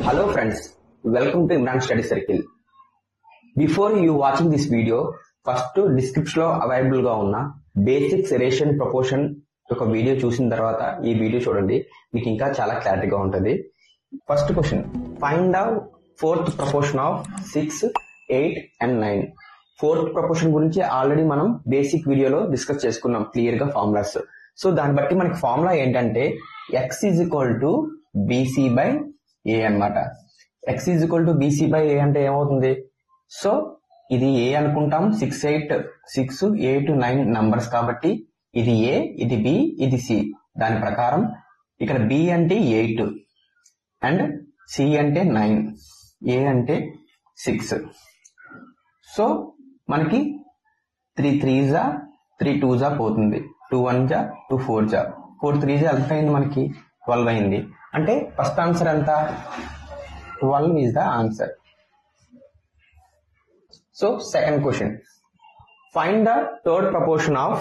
Hello friends, welcome to Imran Study Circle. Before you watching this video, first description లో available గా ఉన్న basics ratio proportion ఒక video చూసిన తర్వాత ఈ వీడియో చూడండి, మీకు ఇంకా చాలా క్లారిటీగా ఉంటుంది. First question, find the fourth proportion of 6, 8 and 9. Fourth proportion గురించి ఆల్రెడీ మనం బేసిక్ వీడియోలో డిస్కస్ చేసుకున్నాం క్లియర్ గా ఫార్ములాస్. సో దాన్ని బట్టి మనకి ఫార్ములా ఏంటంటే x = bc by a అన్నమాట. x = bc by a అంటే ఏమవుతుంది? సో ఇది a అనుకుంటాం, 6, 8, 9 నంబర్స్ కాబట్టి ఇది a, ఇది b, ఇది c. దాని ప్రకారం ఇక్కడ b అంటే 8 అండ్ c అంటే 9, a అంటే 6. సో మనకి 3 3s 3 2s పోతుంది, 2 1s 2 4s, 4 3s ఎంత అయింది మనకి? 12 అయింది. అంటే ఫస్ట్ ఆన్సర్ ఎంత? 12 is the answer. So second question, find the third proportion of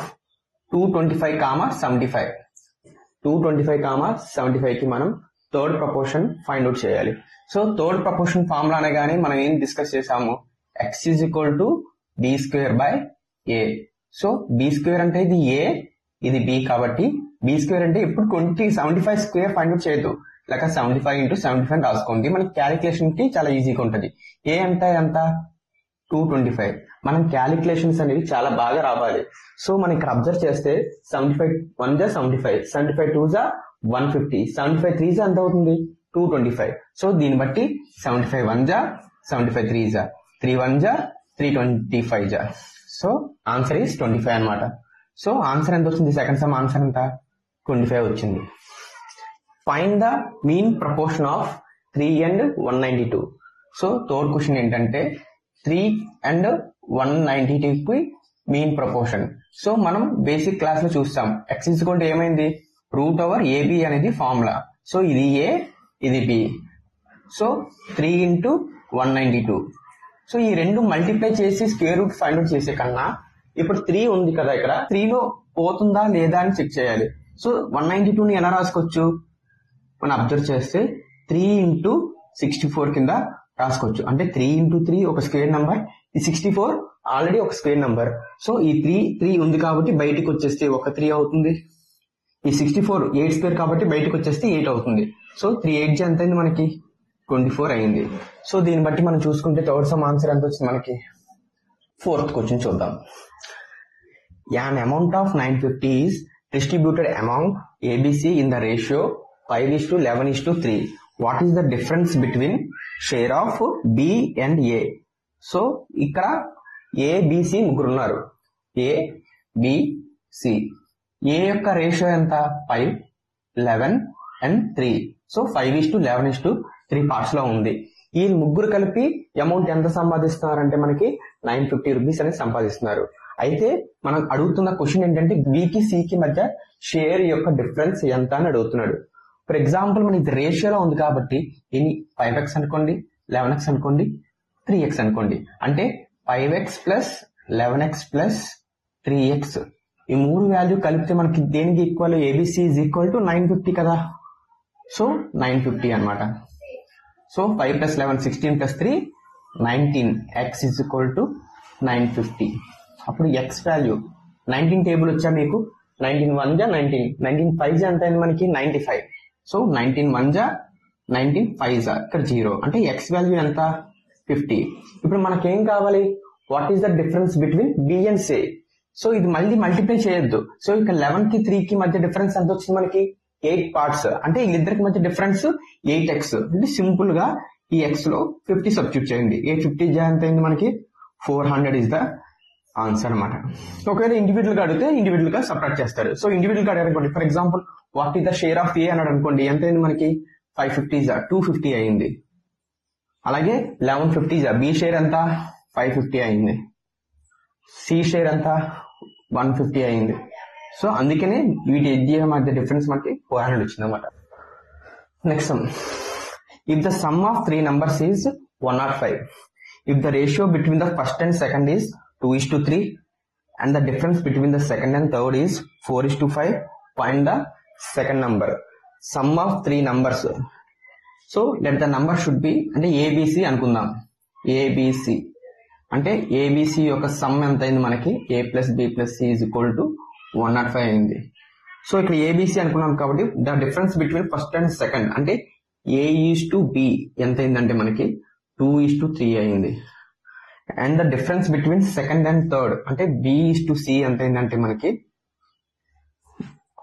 225, 75. 225, 75 కి మనం థర్డ్ ప్రపోర్షన్ ఫైండ్ అవుట్ చేయాలి. సో థర్డ్ ప్రపోర్షన్ ఫార్ములా అనగానే మనం ఏం డిస్కస్ చేసాము? x = b² by a. So b² అంటే ఇది a, ఇది b కాబట్టి b² అంటే ఇప్పుడు 75 స్క్వేర్ ఫైండ్ అవుట్ చేయొద్దు, లేక 75 × 75 రాసుకోండి. మనకి క్యాలిక్యులేషన్ కి చాలా ఈజీగా ఉంటుంది. ఏ అంటే ఎంత? 225. మనం క్యాలిక్యులేషన్స్ అనేవి చాలా బాగా రావాలి. సో మనం ఇక్కడ అబ్జర్వ్ చేస్తే 75 1s 75, 75 2s 150, 75 3s ఎంత అవుతుంది? 225. సో దీన్ని బట్టి 75 1s 75 3s, 3 1s 325. So answer is 25 అన్నమాట. సో ఆన్సర్ ఎంత వచ్చింది? సెకండ్ సమ్ ఆన్సర్ ఎంత? 25 వచ్చింది. Find the mean proportion of 3 and 192. So third question ఏంటంటే 3 and 192 కి మీన్ ప్రపోర్షన్. సో మనం బేసిక్ క్లాస్ లో చూస్తాం x = ఏమైంది? √AB అనేది ఫార్ములా. సో ఇది a, ఇది b. సో 3 × 192. సో ఈ రెండు మల్టిప్లై చేసి స్క్వేర్ రూట్ ఫైండ్ అవుట్ చేసే కన్నా ఇప్పుడు 3 ఉంది కదా, ఇక్కడ 3 లో పోతుందా లేదా అని చెక్ చేయాలి. సో 192ని ఎలా రాసుకోవచ్చు? మనం అబ్జర్వ్ చేస్తే 3 × 64 కింద రాసుకోవచ్చు. అంటే 3 × 3 ఒక స్క్వేర్ నంబర్, ఈ 64 ఆల్రెడీ ఒక స్క్వేర్ నంబర్. సో ఈ 3 ఉంది కాబట్టి బయటికి వచ్చేస్తే ఒక 3 అవుతుంది. ఈ 64 8² కాబట్టి బయటకు వచ్చేస్తే 8 అవుతుంది. సో 3 8 ఎంత అయింది మనకి? 24 అయింది. సో దీన్ని బట్టి మనం చూసుకుంటే థర్డ్ సమ్ ఆన్సర్ ఎంత వచ్చింది మనకి? ఫోర్త్ క్వశ్చన్ చూద్దాం. An amount of 950 is distributed among ABC in the ratio 5:11:3. What is the difference between share of B and A? So ఇక్కడ A, B, C ముగ్గురు ఉన్నారు. A, B, C. A యొక్క ratio ఎంత? 5, 11 and 3. So 5:11:3 parts లో ఉంది. ఈ ముగ్గురు కలిపి అమౌంట్ ఎంత సంపాదిస్తున్నారంటే మనకి 950 రూపీస్ అనేది సంపాదిస్తున్నారు. అయితే మనం అడుగుతున్న క్వశ్చన్ ఏంటంటే B కి C కి మధ్య షేర్ యొక్క డిఫరెన్స్ ఎంత అని అడుగుతున్నాడు. ఫర్ ఎగ్జాంపుల్ మన ఇది రేషియోలో ఉంది కాబట్టి 5x అనుకోండి, 11x అనుకోండి, 3x అనుకోండి. అంటే 5x + 11x + 3x ఈ మూడు వాల్యూ కలిపితే మనకి దేనికి ఈక్వల్? ABC = 950 కదా. సో 950 అన్నమాట. సో 5 + 11 16 + 3 19. x = 950. అప్పుడు x వాల్యూ 19 టేబుల్ వచ్చా మీకు? 19 1s 19, 19 5s ఎంత అయింది మనకి? 95. సో 19 1s 19 5s ఇక్కడ 0. అంటే x వాల్యూ ఎంత? 50. ఇప్పుడు మనకేం కావాలి? What is the difference between B and C? So ఇది మళ్ళీ మల్టిప్లై చేయొద్దు. సో ఇక్కడ 11 కి 3 కి మధ్య డిఫరెన్స్ ఎంత వచ్చింది మనకి? 8 పార్ట్స్. అంటే వీళ్ళిద్దరికి మధ్య డిఫరెన్స్ 8x. అంటే సింపుల్ గా ఈ x లో 50 సబ్స్టిట్యూట్ చేయండి. 850 ఎంత అయింది మనకి? 400 ఇస్ ద ఆన్సర్ అన్నమాట. ఒకవేళ ఇండివిజువల్ గా అడిగితే ఇండివిజువల్ గా సపరేట్ చేస్తారు. సో ఇండివిజువల్ గా అడగనుకోండి, for example what is the share of A అన్నాడు అనుకోండి, ఎంత అయింది మనకి? 550s 250 అయింది. అలాగే 1150s B షేర్ ఎంత? 550 అయింది. C షేర్ ఎంత? 150 అయింది. సో అందుకనే వీటి మధ్య డిఫరెన్స్ మనకి 400 వచ్చింది అనమాట. Next some, if the sum of 3 numbers is 105, if the ratio between the first and second is 2:3 and the difference between the second and third is 4:5, find the second number. Sum of 3 numbers. So let the number should be అంటే ABC అనుకుందాం. ABC అంటే ABC యొక్క sum ఎంత అయింది మనకి? A plus B plus C is equal to 105 అయింది. So ఇక్కడ ABC అనుకున్నాం కాబట్టి the difference between first and second అంటే ఏ ఈజ్ టు బి ఎంత అయిందంటే మనకి 2:3 అయింది. And the difference between second and third అంటే బి ఈజ్ టు సి ఎంత అయిందంటే మనకి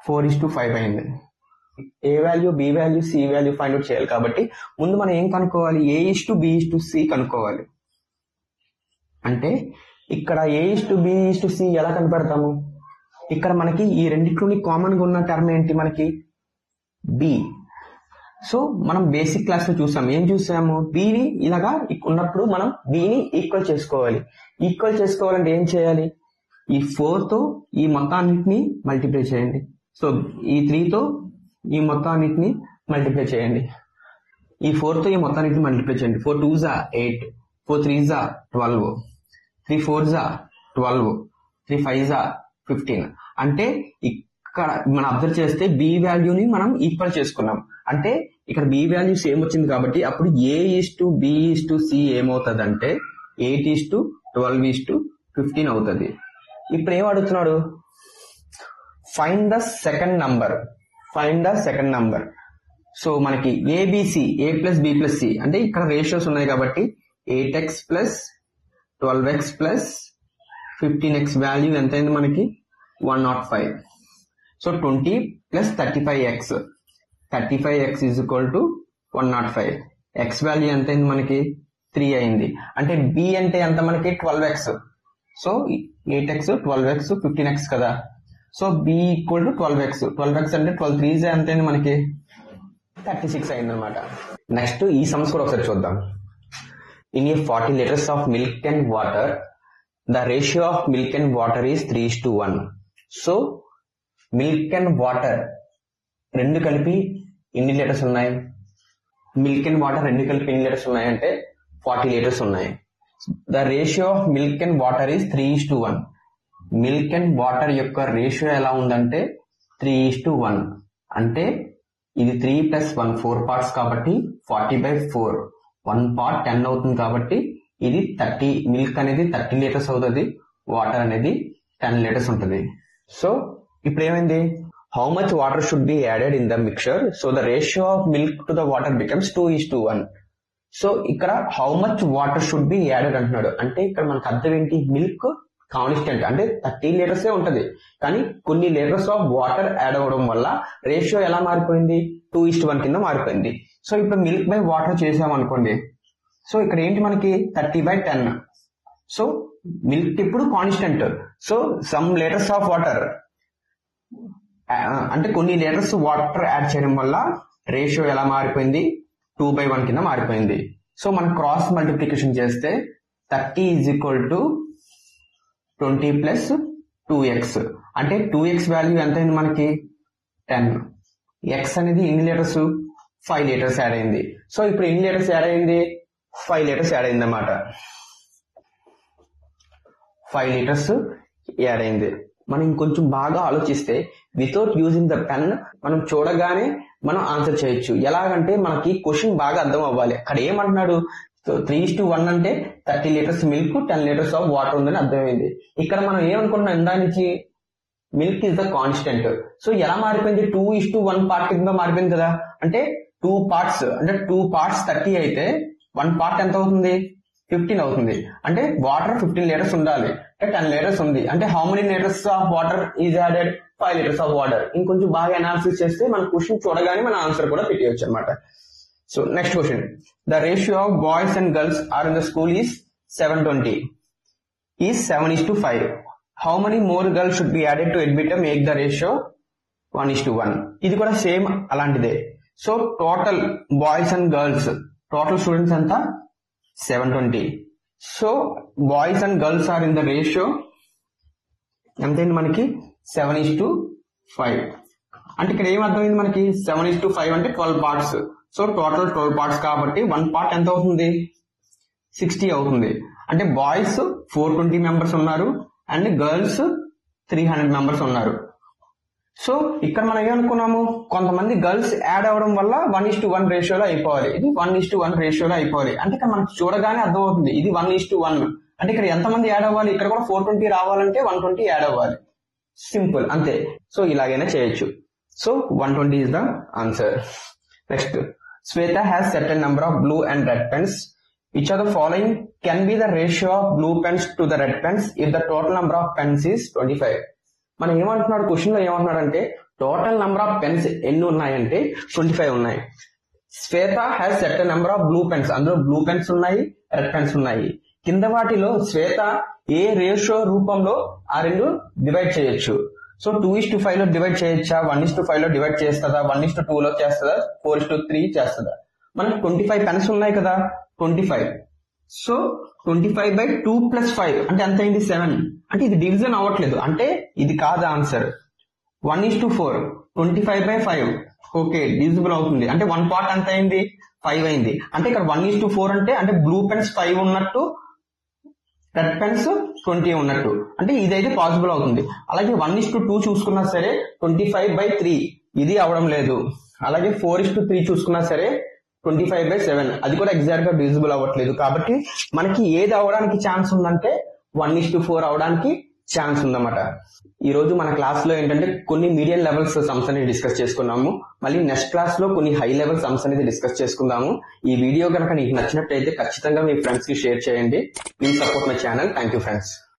4:5 అయింది. A value, B value, C value find out చేయాలి కాబట్టి ముందు మనం ఏం కనుక్కోవాలి? A is to B is to C కనుక్కోవాలి. అంటే ఇక్కడ A is to B is to C ఎలా కనిపెడతాము? ఇక్కడ మనకి ఈ రెండిట్లోని కామన్ గా ఉన్న టర్మ్ ఏంటి? మనకి బి. సో మనం బేసిక్ క్లాస్ లో చూసాం. ఏం చూసాము? బిని ఇలాగా ఉన్నప్పుడు మనం బిని ఈక్వల్ చేసుకోవాలి. ఈక్వల్ చేసుకోవాలంటే ఏం చేయాలి? ఈ 4 తో ఈ మొత్తాన్నిటిని మల్టిప్లై చేయండి. సో ఈ 3 తో ఈ మొత్తాన్నిటిని మల్టిప్లై చేయండి. ఈ 4 తో ఈ మొత్తాన్నిటిని మల్టిప్లై చేయండి. 4 2s 8, 4 3s 12, 3 4s 12, 3 5s 15. అంటే ఇక్కడ మనం అబ్జర్వ్ చేస్తే బి వాల్యూని మనం ఈక్వల్ చేసుకున్నాం. అంటే ఇక్కడ బి వాల్యూ సేమ్ వచ్చింది కాబట్టి అప్పుడు A is to B is to C ఏమవుతుంది అంటే 8:12:15 అవుతుంది. ఇప్పుడు ఏం అడుగుతున్నాడు? Find the second number. Find the second number. So మనకి ABC A plus B plus C అంటే ఇక్కడ రేషియోస్ ఉన్నాయి కాబట్టి 8x plus 12x plus 15x value ఎంత అయింది మనకి? 105. So 20 plus 35x 35x is equal to 105. X value ఎంత అయింది మనకి? 3 అయింది. అంటే బి అంటే ఎంత మనకి? 12x. So 8x 12x 15x కదా. So B equal to 12x. 12x అంటే 12 3s ఎంత అయింది మనకి? 36 అయింది అనమాట. నెక్స్ట్ ఈ సమ్స్ కూడా ఒకసారి చూద్దాం. In a 40 liters of milk and water the ratio of milk and water is 3:1. So milk and water రెండు కలిపి ఎన్ని లీటర్స్ ఉన్నాయి? మిల్క్ అండ్ వాటర్ రెండు కలిపి ఎన్ని లీటర్స్ ఉన్నాయి అంటే 40 liters ఉన్నాయి. The ratio of milk and water is 3:1. Milk and water యొక్క రేషియో ఎలా ఉందంటే 3:1. అంటే ఇది 3 + 1 4 parts కాబట్టి 40/4. 1 part 10 అవుతుంది కాబట్టి ఇది 30. మిల్క్ అనేది 30 liters అవుతుంది, వాటర్ అనేది 10 liters ఉంటుంది. సో ఇప్పుడు ఏమైంది? How much water should be added in the mixture? So the ratio of milk to the water becomes 2:1. So ఇక్కడ how much water should be added అంటున్నాడు. అంటే ఇక్కడ మనకు అర్థం ఏంటి? మిల్క్ కాన్స్టెంట్ అంటే 30 liters ఉంటుంది, కానీ కొన్ని లీటర్స్ ఆఫ్ వాటర్ యాడ్ అవ్వడం వల్ల రేషియో ఎలా మారిపోయింది? 2:1 కింద మారిపోయింది. సో ఇప్పుడు మిల్క్ బై వాటర్ చేసామనుకోండి. సో ఇక్కడ ఏంటి మనకి? 30/10. సో మిల్క్ ఇప్పుడు constant. So some litres of water అంటే కొన్ని లీటర్స్ వాటర్ యాడ్ చేయడం వల్ల రేషియో ఎలా మారిపోయింది? 2/1 కింద మారిపోయింది. సో మనం క్రాస్ మల్టిప్లికేషన్ చేస్తే 30 = 20 + 2x అంటే 2x వాల్యూ ఎంత అయింది మనకి? 10. x అనేది ఎన్ని లీటర్స్? 5 liters యాడ్ అయింది. సో ఇప్పుడు ఎన్ని లీటర్స్ యాడ్ అయింది? 5 liters యాడ్ అయింది అన్నమాట. 5 liters యాడ్ అయింది. మనం ఇంకొంచెం బాగా ఆలోచిస్తే వితౌట్ యూజింగ్ ద పెన్ మనం చూడగానే మనం ఆన్సర్ చేయొచ్చు. ఎలాగంటే మనకి క్వశ్చన్ బాగా అర్థం అవ్వాలి. అక్కడ ఏమంటున్నాడు? 3:1 అంటే 30 liters milk 10 liters of water ఉందని అర్థమైంది. ఇక్కడ మనం ఏమనుకుంటున్నాం? ఇందా నుంచి milk is the constant. So ఎలా మారిపోయింది? 2:1 పార్ట్ కింద మారిపోయింది కదా. అంటే 2 parts అంటే 2 parts 30 అయితే 1 part ఎంత అవుతుంది? 15 అవుతుంది. అంటే వాటర్ 15 liters ఉండాలి. అంటే 10 liters ఉంది. అంటే how many litres of water is added? 5 liters of water. ఇంకొంచెం బాగా అనాలిసిస్ చేస్తే మన క్వశ్చన్ చూడగానే మన ఆన్సర్ కూడా పెట్టేయచ్చు అనమాట. So next question. The ratio of boys and girls are in the school is 720 is 7:5. How many more girls should be added to admit make the ratio 1:1. ఇది కూడా సేమ్ అలాంటిదే. So total boys and girls total students అంతా 720. So boys and girls are in the ratio ఎంతైంది మనకి? 7:5. అంటే ఇక్కడ ఏం అర్థమైంది మనకి? 7:5 అంటే 12 parts. సో టోటల్ 12 parts కాబట్టి 1 part ఎంత అవుతుంది? 60 అవుతుంది. అంటే బాయ్స్ 420 members ఉన్నారు అండ్ గర్ల్స్ 300 members ఉన్నారు. సో ఇక్కడ మనం ఏమనుకున్నాము, కొంతమంది గర్ల్స్ యాడ్ అవ్వడం వల్ల 1:1 రేషియోలో అయిపోవాలి, ఇది 1:1 రేషియోలో అయిపోవాలి. అంటే ఇక్కడ మనకు చూడగానే అర్థమవుతుంది ఇది 1:1. అంటే ఇక్కడ ఎంతమంది యాడ్ అవ్వాలి, ఇక్కడ కూడా 420 రావాలంటే 120 యాడ్ అవ్వాలి. సింపుల్ అంతే. సో ఇలాగైనా చేయొచ్చు. So 120 is the answer. Next, Sweta has certain number of blue and red pens. Which of the following can be the ratio of blue pens to the red pens if the total number of pens is 25? మనం ఏమంటున్నాడు, question లో ఏమంటున్నాడంటే total number of pens ఎన్ని ఉన్నాయంటే 25 ఉన్నాయి. Shweta has certain number of blue pens, అందులో blue pens ఉన్నాయి, red pens ఉన్నాయి. కింద వాటిలో శ్వేత ఏ రేషియో రూపంలో ఆ రెండు డివైడ్ చేయొచ్చు. సో 2:5 లో డివైడ్ చేయొచ్చా, 1:5 లో డివైడ్ చేస్తుందా, 1:2 లో చేస్తుందా, 4:3 చేస్తుందా. మనకు 25 పెన్స్ ఉన్నాయి కదా, 25. సో 25/2 + 5 అంటే ఎంత అయింది, 7. అంటే ఇది డివిజన్ అవ్వట్లేదు, అంటే ఇది కాదు ఆన్సర్. 1:4, 25/5 ఓకే డివిజిబుల్ అవుతుంది. అంటే 1 పార్ట్ ఎంత అయింది, 5 అయింది. అంటే ఇక్కడ 1:4 అంటే బ్లూ పెన్స్ 5 ఉన్నట్టు, రెడ్ పెన్స్ 20 ఉన్నట్టు. అంటే ఇదైతే పాసిబుల్ అవుతుంది. అలాగే 1:2 చూసుకున్నా సరే 25/3 ఇది అవడం లేదు. అలాగే 4:3 చూసుకున్నా సరే 25/7 అది కూడా ఎగ్జాక్ట్ గా డివిజిబుల్ అవ్వట్లేదు. కాబట్టి మనకి ఏది అవడానికి ఛాన్స్ ఉందంటే 1:4 అవడానికి ఛాన్స్ ఉందన్నమాట. ఈ రోజు మన క్లాస్ లో ఏంటంటే కొన్ని మీడియం లెవెల్స్ సమ్స్ అనేది డిస్కస్ చేసుకున్నాము. మళ్ళీ నెక్స్ట్ క్లాస్ లో కొన్ని హై లెవెల్ సమ్స్ అనేది డిస్కస్ చేసుకుందాము. ఈ వీడియో కనుక నీకు నచ్చినట్టయితే ఖచ్చితంగా మీ ఫ్రెండ్స్ కి షేర్ చేయండి. Please support my channel. Thank you friends.